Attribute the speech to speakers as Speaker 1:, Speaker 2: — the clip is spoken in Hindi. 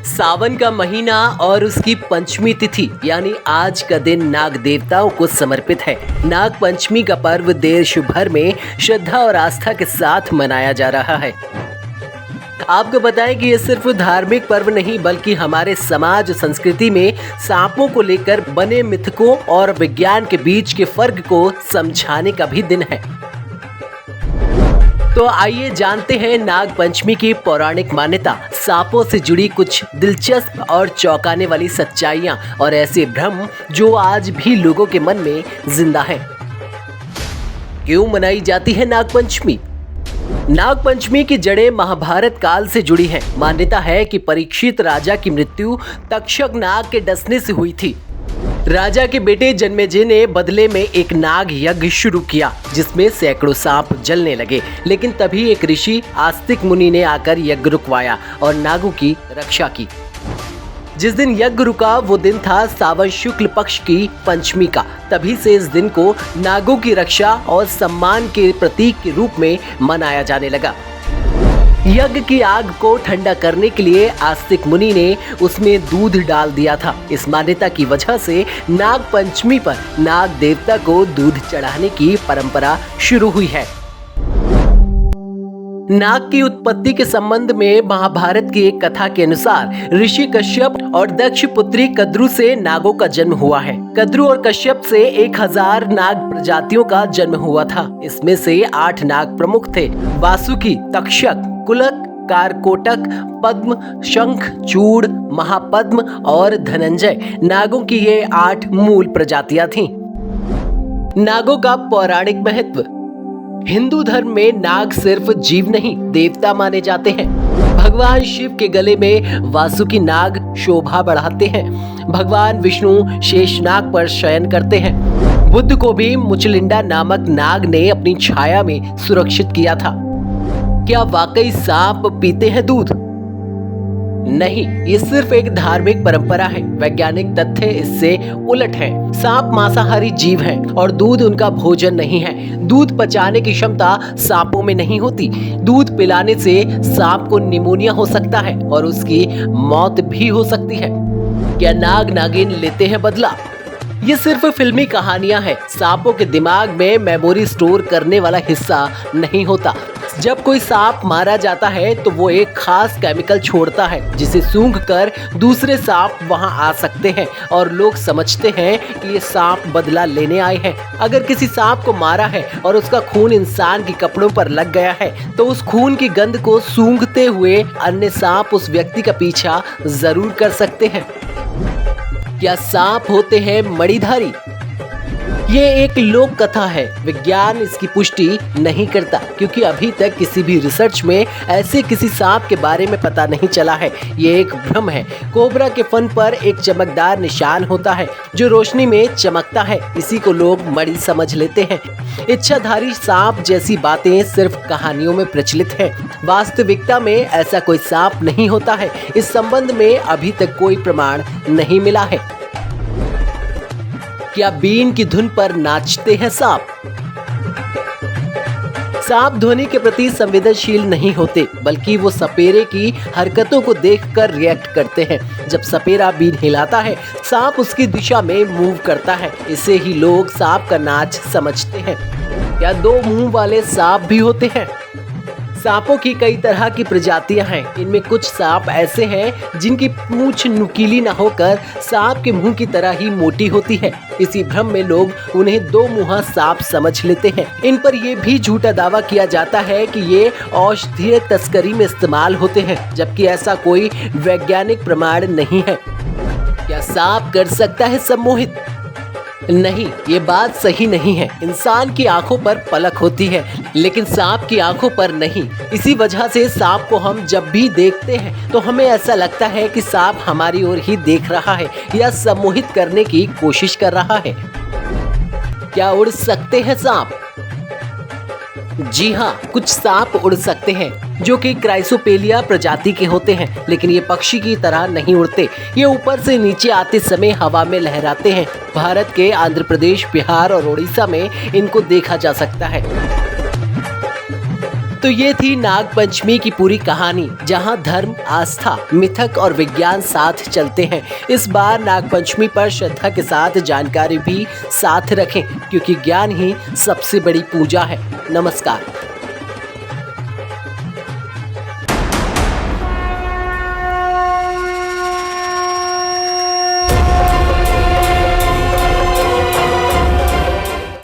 Speaker 1: सावन का महीना और उसकी पंचमी तिथि यानी आज का दिन नाग देवताओं को समर्पित है। नाग पंचमी का पर्व देश भर में श्रद्धा और आस्था के साथ मनाया जा रहा है। आपको बताएं कि ये सिर्फ धार्मिक पर्व नहीं बल्कि हमारे समाज संस्कृति में सांपों को लेकर बने मिथकों और विज्ञान के बीच के फर्क को समझाने का भी दिन है। तो आइए जानते हैं नाग पंचमी की पौराणिक मान्यता, सांपों से जुड़ी कुछ दिलचस्प और चौंकाने वाली सच्चाइयां और ऐसे भ्रम जो आज भी लोगों के मन में जिंदा हैं। क्यों मनाई जाती है नाग पंचमी? नाग पंचमी की जड़ें महाभारत काल से जुड़ी हैं। मान्यता है कि परीक्षित राजा की मृत्यु तक्षक नाग के डसने से हुई थी। राजा के बेटे जन्मेजय ने बदले में एक नाग यज्ञ शुरू किया जिसमें सैकड़ों सांप जलने लगे, लेकिन तभी एक ऋषि आस्तिक मुनि ने आकर यज्ञ रुकवाया और नागों की रक्षा की। जिस दिन यज्ञ रुका वो दिन था सावन शुक्ल पक्ष की पंचमी का। तभी से इस दिन को नागों की रक्षा और सम्मान के प्रतीक के रूप में मनाया जाने लगा। यज्ञ की आग को ठंडा करने के लिए आस्तिक मुनि ने उसमें दूध डाल दिया था। इस मान्यता की वजह से नाग पंचमी पर नाग देवता को दूध चढ़ाने की परंपरा शुरू हुई है। नाग की उत्पत्ति के संबंध में महाभारत की एक कथा के अनुसार ऋषि कश्यप और दक्ष पुत्री कद्रु से नागों का जन्म हुआ है। कद्रु और कश्यप से 1000 नाग प्रजातियों का जन्म हुआ था। इसमें से 8 नाग प्रमुख थे: वासुकी, तक्षक, कुलक, कारकोटक, पद्म, शंख, चूड़, महापद्म और धनंजय। नागों की ये 8 मूल प्रजातियां थीं। नागों का पौराणिक महत्व। हिंदू धर्म में नाग सिर्फ जीव नहीं देवता माने जाते हैं। भगवान शिव के गले में वासुकी नाग शोभा बढ़ाते हैं। भगवान विष्णु शेषनाग पर शयन करते हैं। बुद्ध को भी मुचलिंडा नामक नाग ने अपनी छाया में सुरक्षित किया था। क्या वाकई सांप पीते हैं दूध? नहीं, ये सिर्फ एक धार्मिक परंपरा है। वैज्ञानिक तथ्य इससे उलट है। सांप मांसाहारी जीव हैं और दूध उनका भोजन नहीं है। दूध पचाने की क्षमता सांपों में नहीं होती। दूध पिलाने से सांप को निमोनिया हो सकता है और उसकी मौत भी हो सकती है। क्या नाग नागिन लेते हैं बदला? ये सिर्फ फिल्मी कहानियां हैं। सांपों के दिमाग में मेमोरी स्टोर करने वाला हिस्सा नहीं होता। जब कोई सांप मारा जाता है तो वो एक खास केमिकल छोड़ता है जिसे सूंघकर दूसरे सांप वहां आ सकते हैं और लोग समझते हैं कि ये सांप बदला लेने आए हैं। अगर किसी सांप को मारा है और उसका खून इंसान के कपड़ों पर लग गया है तो उस खून की गंध को सूंघते हुए अन्य सांप उस व्यक्ति का पीछा जरूर कर सकते हैं। क्या सांप होते हैं मणिधारी? ये एक लोक कथा है। विज्ञान इसकी पुष्टि नहीं करता क्योंकि अभी तक किसी भी रिसर्च में ऐसे किसी सांप के बारे में पता नहीं चला है। ये एक भ्रम है। कोबरा के फन पर एक चमकदार निशान होता है जो रोशनी में चमकता है। इसी को लोग मणि समझ लेते हैं। इच्छाधारी सांप जैसी बातें सिर्फ कहानियों में प्रचलित हैं। वास्तविकता में ऐसा कोई सांप नहीं होता है। इस संबंध में अभी तक कोई प्रमाण नहीं मिला है। क्या बीन की धुन पर नाचते हैं सांप? सांप ध्वनि के प्रति संवेदनशील नहीं होते बल्कि वो सपेरे की हरकतों को देखकर रिएक्ट करते हैं। जब सपेरा बीन हिलाता है सांप उसकी दिशा में मूव करता है। इसे ही लोग सांप का नाच समझते हैं। क्या 2 मुंह वाले सांप भी होते हैं? सांपों की कई तरह की प्रजातियां हैं। इनमें कुछ सांप ऐसे हैं जिनकी पूंछ नुकीली न होकर सांप के मुंह की तरह ही मोटी होती है। इसी भ्रम में लोग उन्हें 2 मुंहा सांप समझ लेते हैं। इन पर यह भी झूठा दावा किया जाता है कि ये औषधीय तस्करी में इस्तेमाल होते हैं, जबकि ऐसा कोई वैज्ञानिक प्रमाण नहीं है। क्या सांप कर सकता है सम्मोहित? नहीं, ये बात सही नहीं है। इंसान की आंखों पर पलक होती है लेकिन सांप की आंखों पर नहीं। इसी वजह से सांप को हम जब भी देखते हैं तो हमें ऐसा लगता है कि सांप हमारी ओर ही देख रहा है या सम्मोहित करने की कोशिश कर रहा है। क्या उड़ सकते हैं सांप? जी हाँ, कुछ सांप उड़ सकते हैं जो कि क्राइसोपेलिया प्रजाति के होते हैं, लेकिन ये पक्षी की तरह नहीं उड़ते। ये ऊपर से नीचे आते समय हवा में लहराते हैं। भारत के आंध्र प्रदेश, बिहार और उड़ीसा में इनको देखा जा सकता है। तो ये थी नाग पंचमी की पूरी कहानी, जहां धर्म, आस्था, मिथक और विज्ञान साथ चलते हैं। इस बार नाग पंचमी पर श्रद्धा के साथ जानकारी भी साथ रखें, क्योंकि ज्ञान ही सबसे बड़ी पूजा है। नमस्कार।